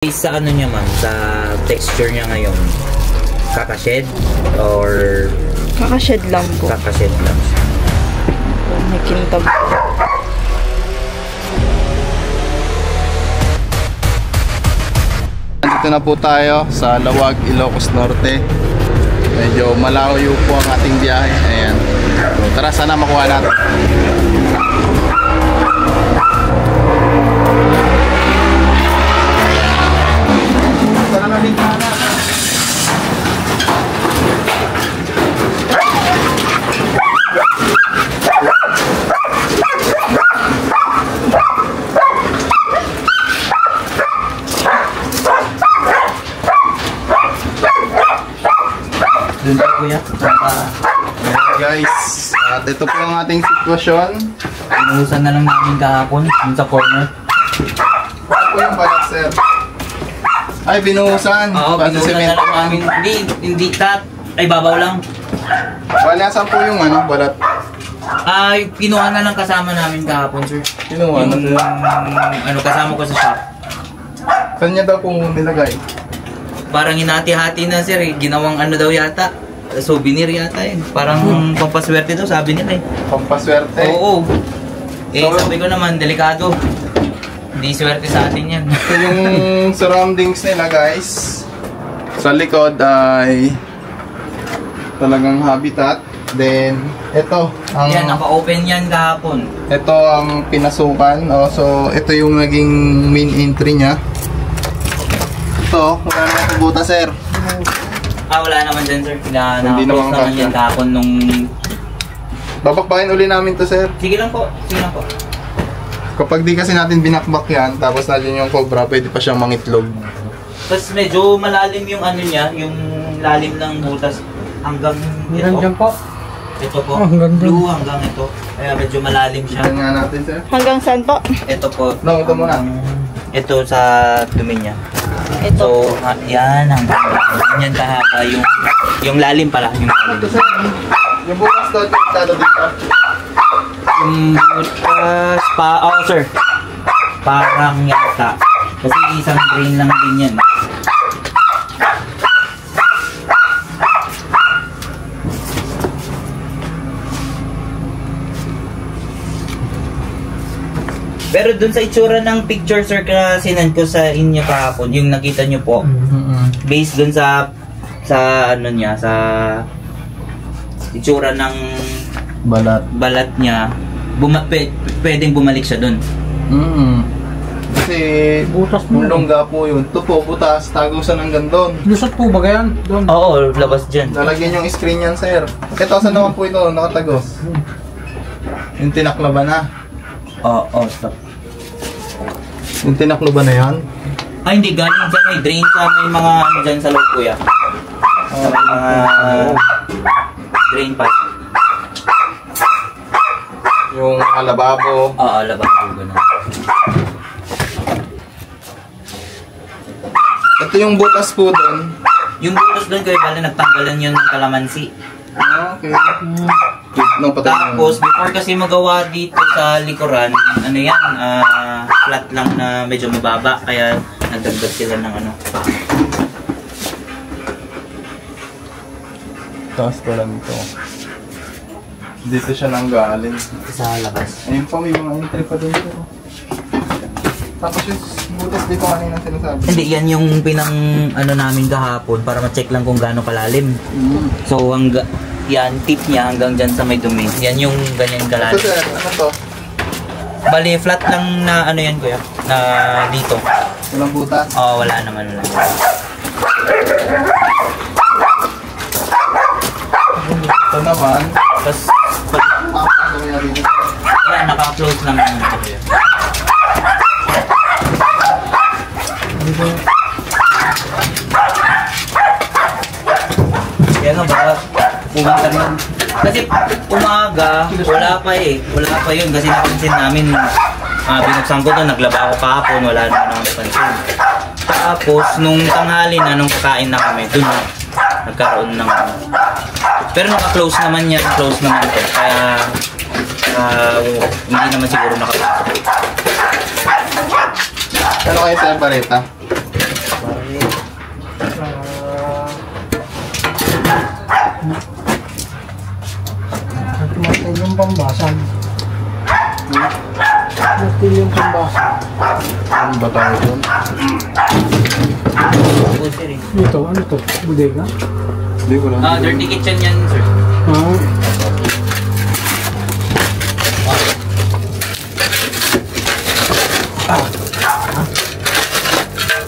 Sa ano niya man, sa texture niya ngayon, kakashed or kakashed lang po. Kakashed lang siya. May kintab. Dito na po tayo sa Lawag, Ilocos Norte. Medyo malayo po ang ating biyahe. Ayan. So, tara, sana makuha natin. Tara na din na. Doon tayo kuya. Guys, at ito po ang ating sitwasyon. Pinuhusan na lang namin kahapon dun sa corner. Ano po yung balat, sir? Ay, binuhusan. Oo, pinuhusan na lang namin. Hindi tat. Ay, babaw lang. Bali, asan po yung ano, balat? Ay, kinuha na lang kasama namin kahapon, sir. Kinuha na, sir? Ano, kasama ko sa shop. Saan niya daw po nilagay? Parang hinati-hati na, sir. Ginawang ano daw yata. Souvenir yata yun. Parang pampaswerte daw, sabi nila eh. Pampaswerte? Oo. Eh, So, sabi ko naman, delikado. Hindi swerte sa atin yan. ito yung surroundings nila, guys. Sa likod ay talagang habitat. Then, ito ang Yan, naka-open yan kahapon. ito ang pinasukan. Oh, so, ito yung naging main entry niya. Ito, wala naman ito buta, sir. Wala naman dyan, sir. Hindi Naka-close naman naman kasya. yan kahapon nung... Babakbakin uli namin to, sir. Sige lang po, sige lang po. Kapag di kasi natin binakbak yan, tapos nandiyan yung cobra, pwede pa siyang mangitlog. Tapos medyo malalim yung ano niya, yung lalim ng butas hanggang ito. Hanggang po. Ito po, hanggang blue hanggang ito. Kaya medyo malalim siya. Tignan nga natin, sir. Hanggang saan po? Ito po. No, ito muna. Ito sa dumi niya. Ito. So, yan hanggang yan kahaba yung lalim pala. Yung lalim. Ito, sir. Yung bukas doon, yung dito. Yung butas oh sir. Parang yata. Kasi isang drain lang din yan. Pero dun sa itsura ng picture sir na sinend ko sa inyo kahapon, yung nakita nyo po, based dun sa ano niya, sa itsura ng balat niya, pwedeng bumalik siya dun. Kasi Butas mo. longga po yun. Ito po, butas, tagusan hanggang doon. Lusot po ba yan? Doon. Oo, labas dyan. Lalagyan yung screen yan, sir. Ito, saan naman po ito, nakatagos? Yung tinakloban na. Oo, stop. Yung tinakloban na yan. Ay, hindi, galing dyan, may drain sa may mga ano dyan sa loob kuya. Sa may mga drain pipe. Yung lababo. Oo, labas po ganun. Ito yung butas po doon. Yung butas doon kuya, bali nagtanggalan yun ng kalamansi. Okay. No, patay na. Tapos, before kasi magawa dito sa likuran, ano yan, flat lang na medyo mababa, kaya nagdagdag sila ng ano. Taas ko lang ito. Dito siya nanggaling. Sa labas. Ayun pa, may mga entry pa doon. Pero. Tapos yung butas dito kanina sinasabi. Hindi, yan yung pinang ano namin kahapon para ma-check lang kung gaano kalalim. So, yan, tip niya hanggang dyan sa may dumi. Yan yung ganyan Ito, kalalim. sir, ano to? Bali, flat lang na ano yan kuya, na dito. Walang butas. Oo, wala naman. Ito naman. Tapos, Ano kaya dito? yan, naka-close lang naman ito kuya. Kaya nga, baka pumunta rin. Kasi umaga, wala pa eh. Wala pa yun kasi napansin namin binuksan ko to, naglaba ako kahapon, wala naman akong napansin. Tapos, nung tanghali na, nung kakain na kami, dun nagkaroon ng ano. Pero naka-close naman yan, close naman ito. Kaya, hindi naman siguro nakapasok. Ano kayo sa bareta? Matay yung pambasag. Matay yung pambasag. Ano ba tayo doon? Good, sir. Ito, ano to? Bodega? Hindi ko lang. Dirty kitchen yan, sir. Ah.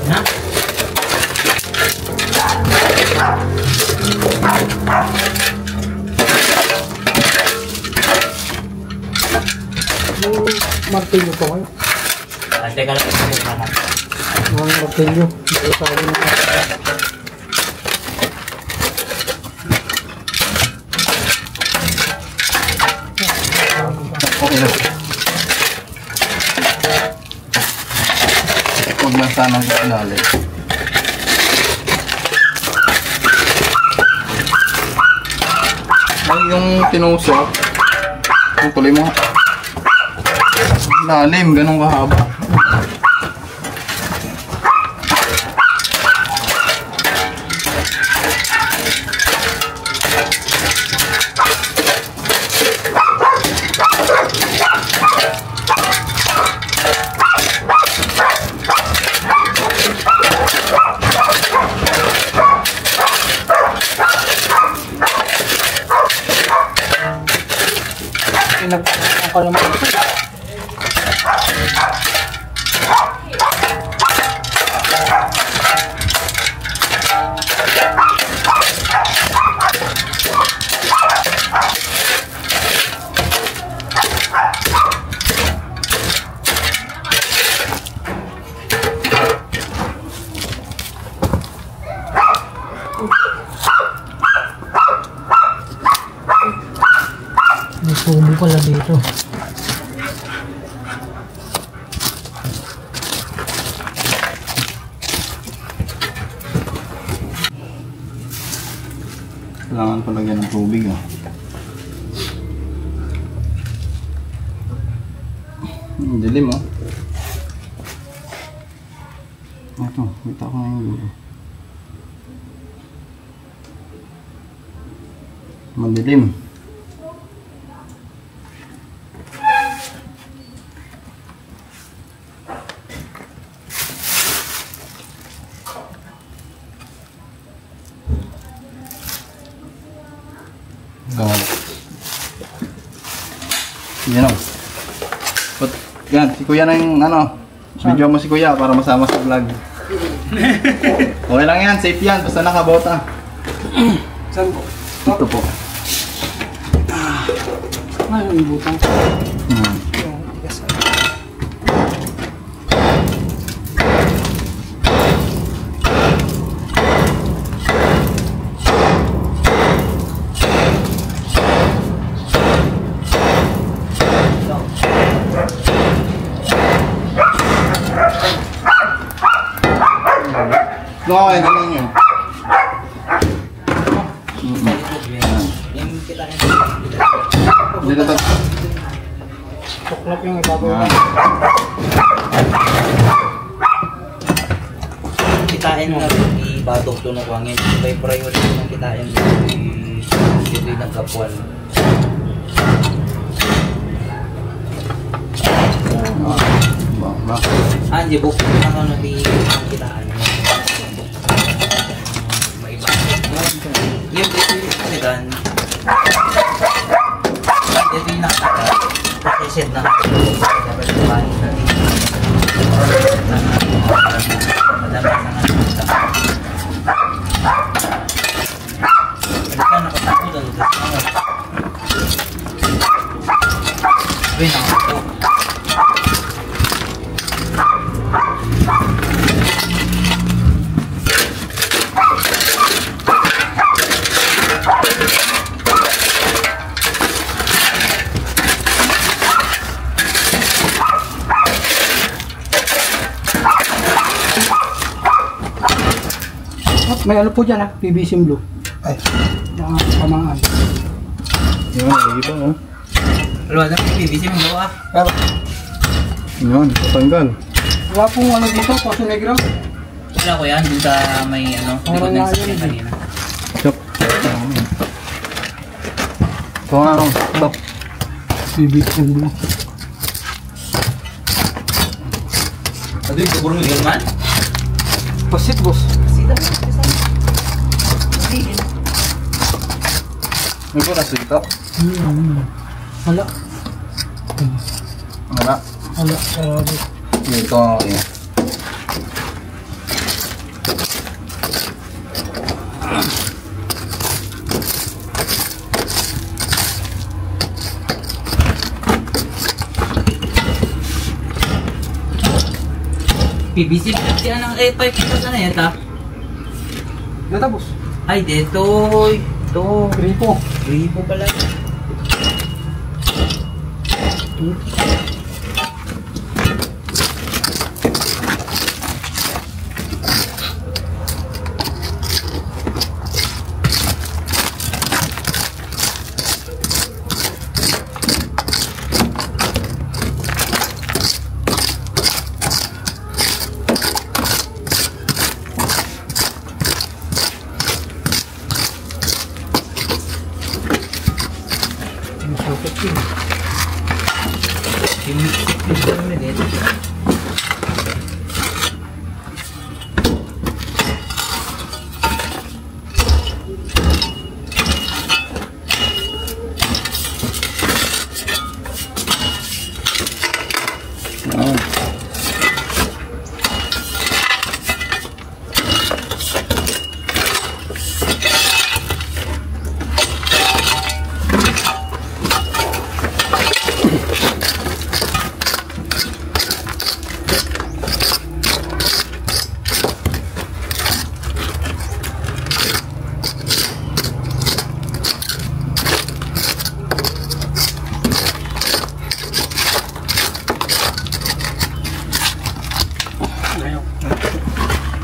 Ha? Yung martilyo ko kayo. Teka lang. Ang martilyo. Ito tayo na. Okay na. Huwag na sanang ilalim. Ay, yung tinusok. Yung tuloy mo. Lalim, ganun kahaba. Pinagpapang ka naman. May tubo pala dito. Kailangan palagyan ng tubig ah. Dilim oh. Ito, kita ko na yung dulo. Madilim. Gawala. Yan o. Yan, si kuya na yung ano. Video mo si kuya para masama sa vlog. Okay lang yan, safe yan. Basta nakabota. Saan po? Ito po. Ano yung butang? Okay, ganun yun. Yung kita Dito to. Tuklap yung ibabaw. Yan. kitain na ibatok to ng kwangin. May priority ng kitain dito yung nagkapuan. Di buk na ano di kitaan. May iba. Yung kasi dan. Ito yung nakaka. Kasi set na. Dapat kumain na. May ano po dyan ha, PVC blue. Ay, mga pamangan. Yun, lagi pa oh. Wala na PVC mo ah. Yun, patanggal. Wala pong ano dito, paso negro. Wala ko yan, dun sa may ano, likod ng sasakyan kanina. Chop. Ito nga nung stop. PVC blue. Ano yung siguro may galman? Pasit, boss. May po nasa ito. Hala. Wala. Hala. Sarado. Ito ang yun. PVC, yan ang pipe ito sana yan ta? Dito, boss. Ay, dito. Ito. Gripo. Gripo pala.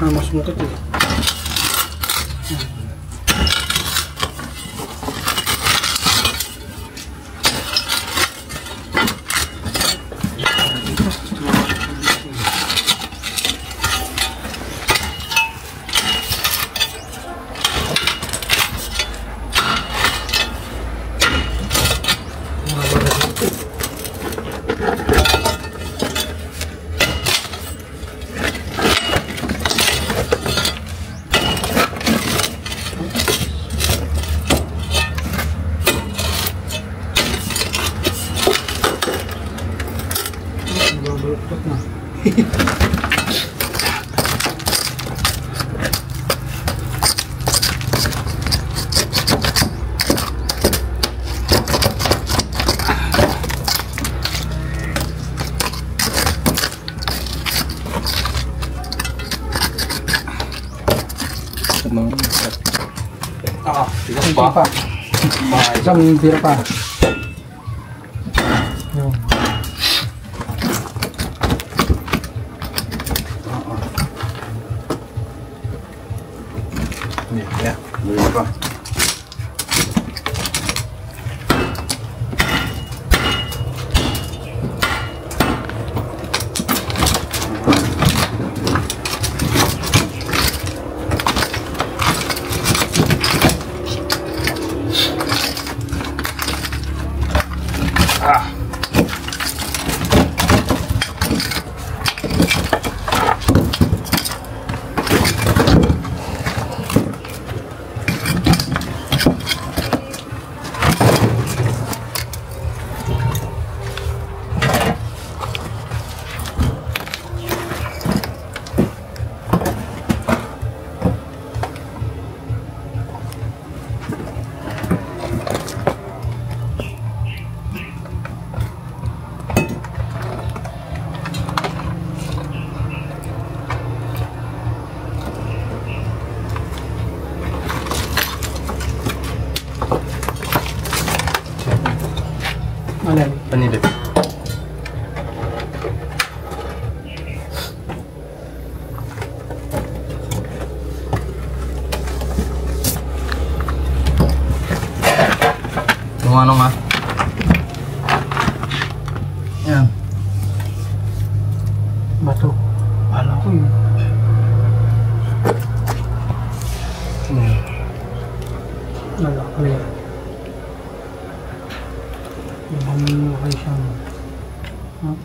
Mas mukit eh. Tigas pa. Isang tira pa. Yun. Ya, boleh pa. Alay. Panilip. Yung ano nga? Yan. Bato. Ala ko yun. Ano yan? Yung okay siyang... Huh?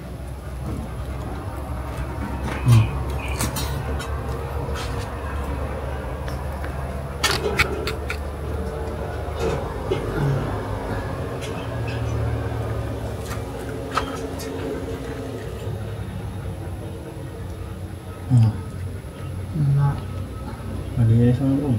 Malinis ang loob.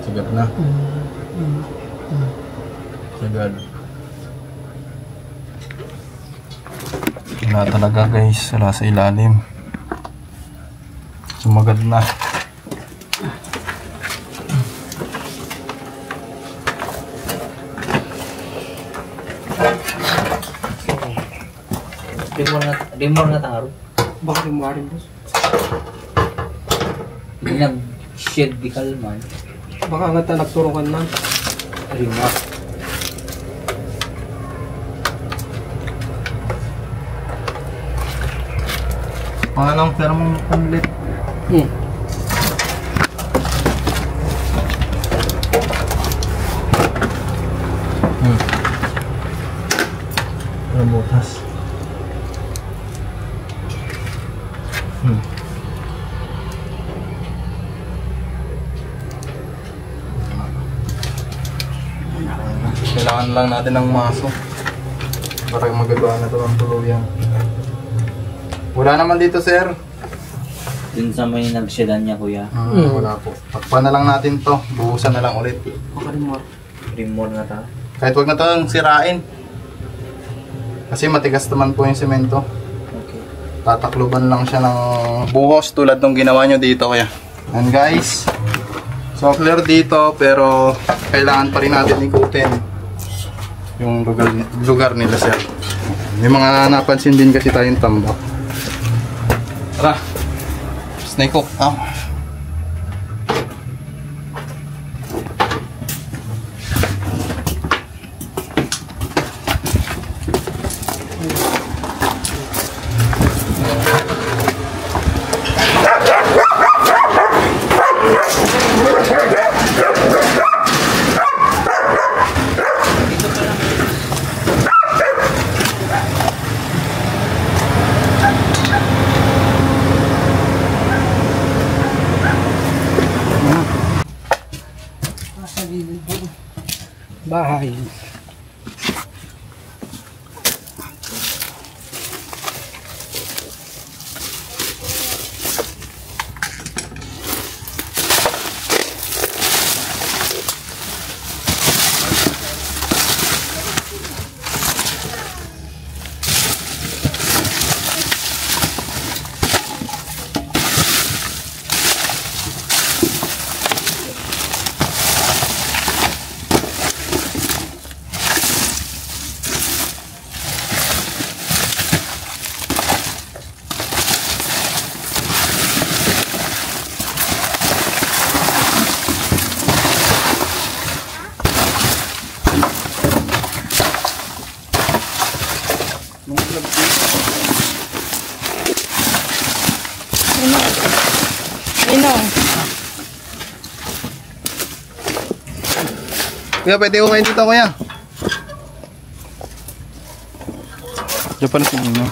Sagad na. Sagad. Wala talaga guys. Wala sa ilalim. Sumagad na. Rimor na taro. Bakit yung maaaring boss? Nag-shed di kalman. Baka nga ta nagturukan na. Rimor. Pangalang pero mong panlit. Ang butas. Kailangan lang natin ng maso para magagawa na ito ng tuluyan. Wala naman dito, sir. Dun sa may nag-shedan niya, kuya. Wala po. Takpan na lang natin to. Buhusan na lang ulit. Baka rin mo. Rimor na taro. Kahit wag na itong sirain. Kasi matigas naman po yung semento. Okay. Tatakluban lang siya ng buhos tulad ng ginawa nyo dito, kaya. And guys, so clear dito pero kailangan pa rin natin ikutin yung lugar nila, sir. May mga napansin din kasi tayong tambak. Tara, snake hook. Bahay. Kuya, pwede ko kayo dito, kuya. Diyan pa na sa inyo.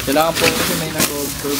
Kailangan po kasi may nag-gold.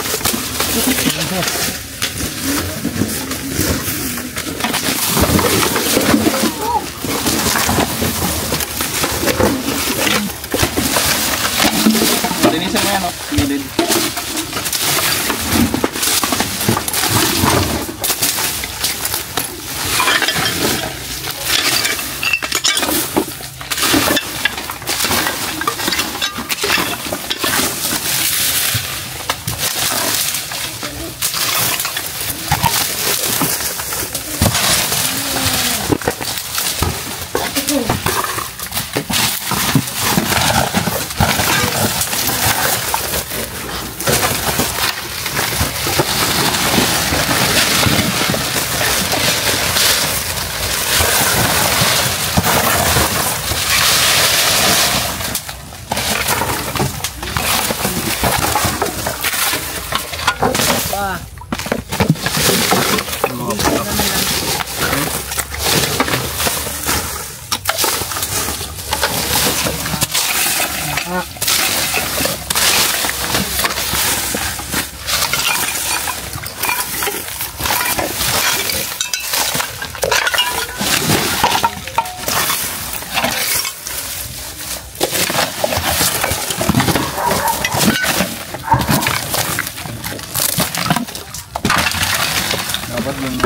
Dapat yun.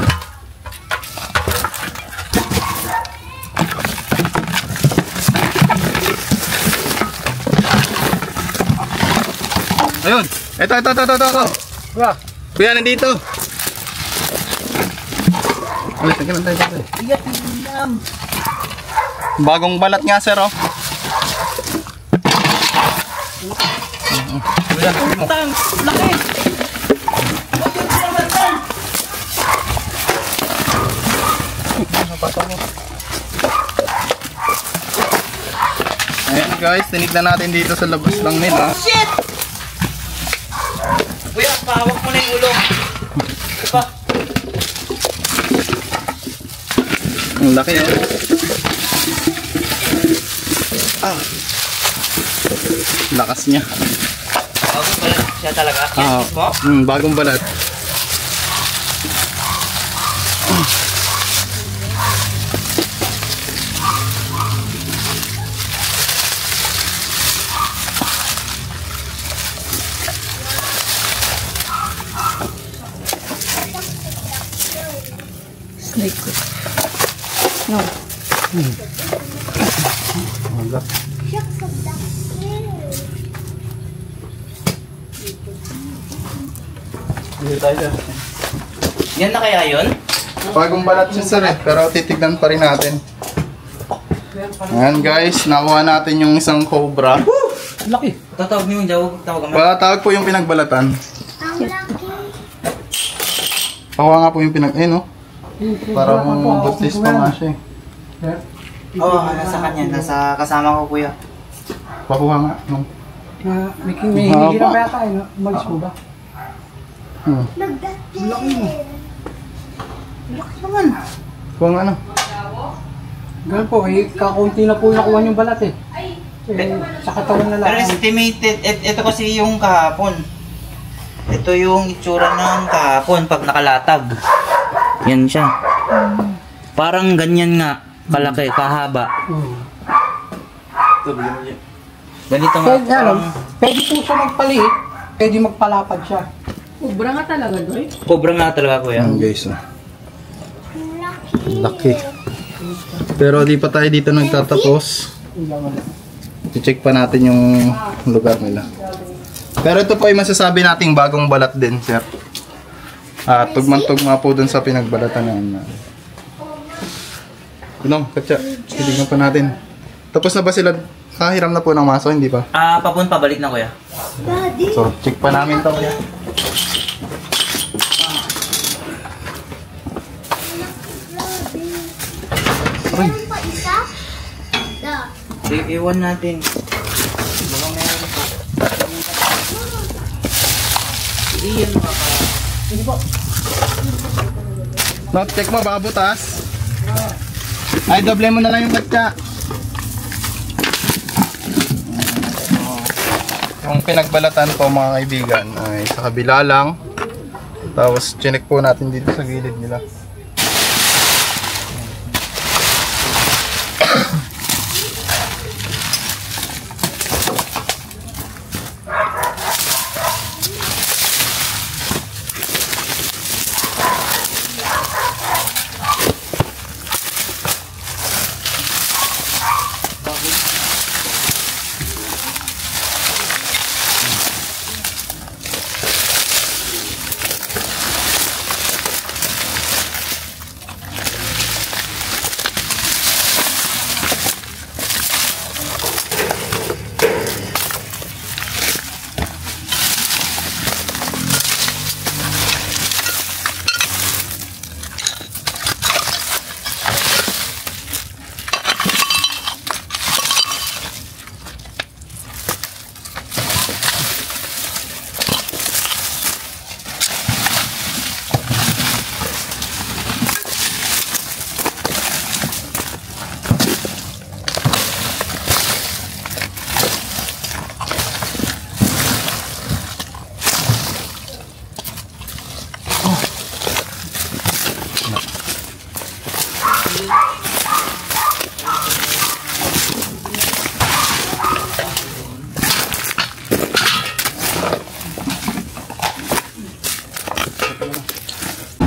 Ayun! Ito! Kuya, Kuya, nandito! Ulit, nagkaroon tayo. iyak lang. Bagong balat nga, sir, oh. Kuya, tang, laki! Ayan guys, tinignan natin dito sa labas lang nila. Shit! Kuya, pahawak mo na yung ulo. Diba? Ang laki, oh. Lakas niya. Bago pala siya talaga. Yan, Ah, mismo. bagong balat. Snake ko. No. Yan na kaya yun? Bagong balat siya, sir, eh. Pero titignan pa rin natin. Ayan guys, nakuha natin yung isang cobra. Laki. Tatawag niyo yung jawag. Tawag kami. Patawag po yung pinagbalatan. Pakuha nga po yung no? Parang buntis pa nga siya, eh. Oo, nasa kanya. Nasa kasama ko, kuya. Pakuha nga. No? May hindi na ba yata eh? Umalis mo ba? Laki mo. Laki naman. Kuha nga, ano? Ganun po, eh, kakaunti na po nakuha yung balat eh. Sa katawan na lang. Pero estimated, ito kasi yung kahapon. Ito yung itsura ng kahapon pag nakalatag. Yan siya. Parang ganyan nga, kalaki, kahaba. Ganito nga. Pwede, pwede po siya magpaliit, pwede magpalapad siya. Kubra nga talaga, Doy. Cobra nga talaga, kuya. Ayan guys, oh. Laki. Pero di pa tayo dito nagtatapos. I-check pa natin yung lugar nila. Pero ito po ay masasabi nating bagong balat din, sir. Tugman-tugma po dun sa pinagbalatan na. Katya, titignan pa natin. Tapos na ba sila? Hiram na po ng maso, hindi pa? Pabalik na, kuya. So, check pa namin to, kuya. Iwan natin. Baka meron pa. Hindi yan No, check mo, baka butas. Ay, doble mo na lang yung katya. Yung pinagbalatan po mga kaibigan ay sa kabila lang. Tapos chinek po natin dito sa gilid nila.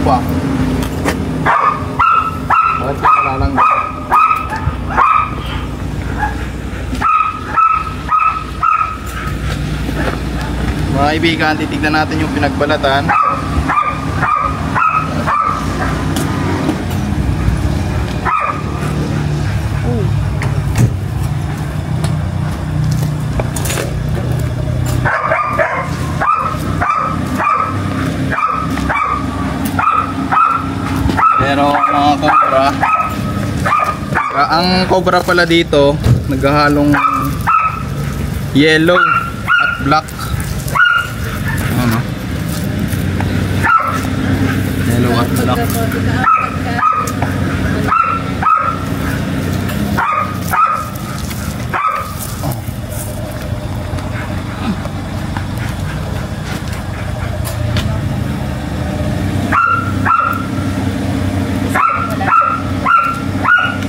Pa. Bakit ka nalalang ba? Mga kaibigan, titignan natin yung pinagbalatan. Pero mga cobra, ang cobra pala dito naghahalong yellow at black. Ano? Yellow at black.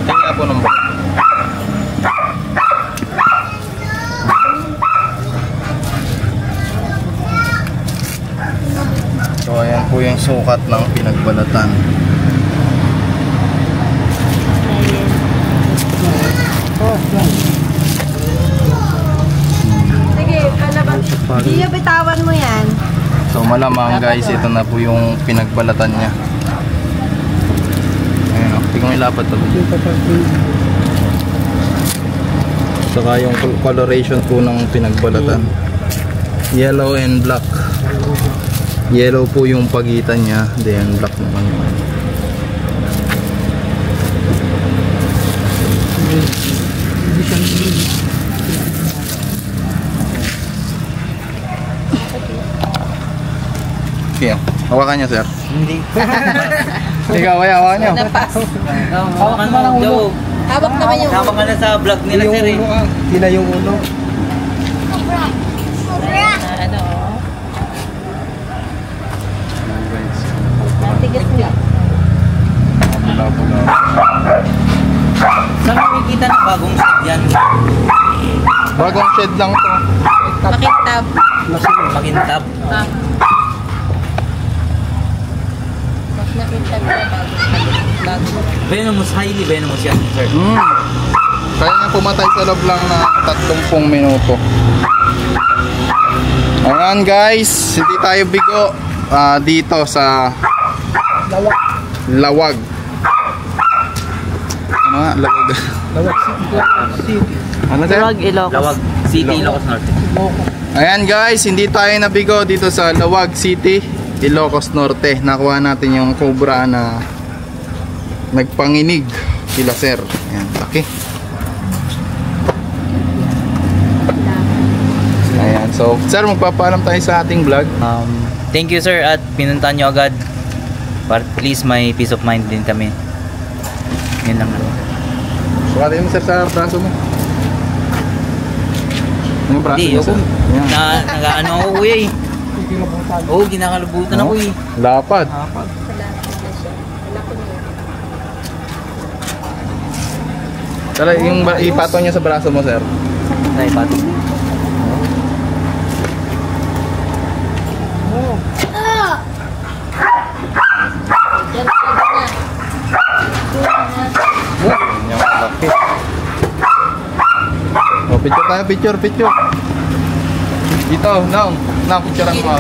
Tingnan po ng bak. So ayan po yung sukat ng pinagbalatan. Sige, palabas. Gio, bitawan mo yan. So malamang guys, ito na po yung pinagbalatan niya. Ayun, tingnan ilapat to. Saka yung coloration po ng pinagbalatan. Yellow and black. Yellow po yung pagitan niya, then black naman yung okay, hawakan niya sir. Hindi. Ikaw, hawakan niyo. Hawakan mo, Joe. Hawak naman yung Hawak ka na sa vlog nila, sir eh. Hila yung ulo. tigas niya. Bula-bula. Saan makikita na bagong shed yan? Bagong shed lang to. Pakintab. Pakintab. Mas nakintab na bago. Venomous, highly venomous yan, sir. Kaya niya pumatay sa loob lang na 30 minuto. Ayan guys, hindi tayo bigo dito sa Lawag. Ano nga? Lawag. Ano sir? Lawag City, Ilocos Norte. Ayan guys, hindi tayo nabigo dito sa Lawag City, Ilocos Norte. Nakuha natin yung cobra na nagpanginig sila sir. Ayan, okay. Ayan, so sir, magpapaalam tayo sa ating vlog. Thank you sir at pinuntahan nyo agad. Para at least may peace of mind din kami. Yun lang. Sukatin mo sir sa braso mo. Ano yung braso Hindi, mo sir? Ayan. Nag-ano ako kuya eh. Oo, ginakalubutan ako eh. Lapad. Tara, yung ipato niya sa braso mo sir. Tayo pato. Yung malaki. Oh, picture tayo, picture. Dito, now, picture ang mo.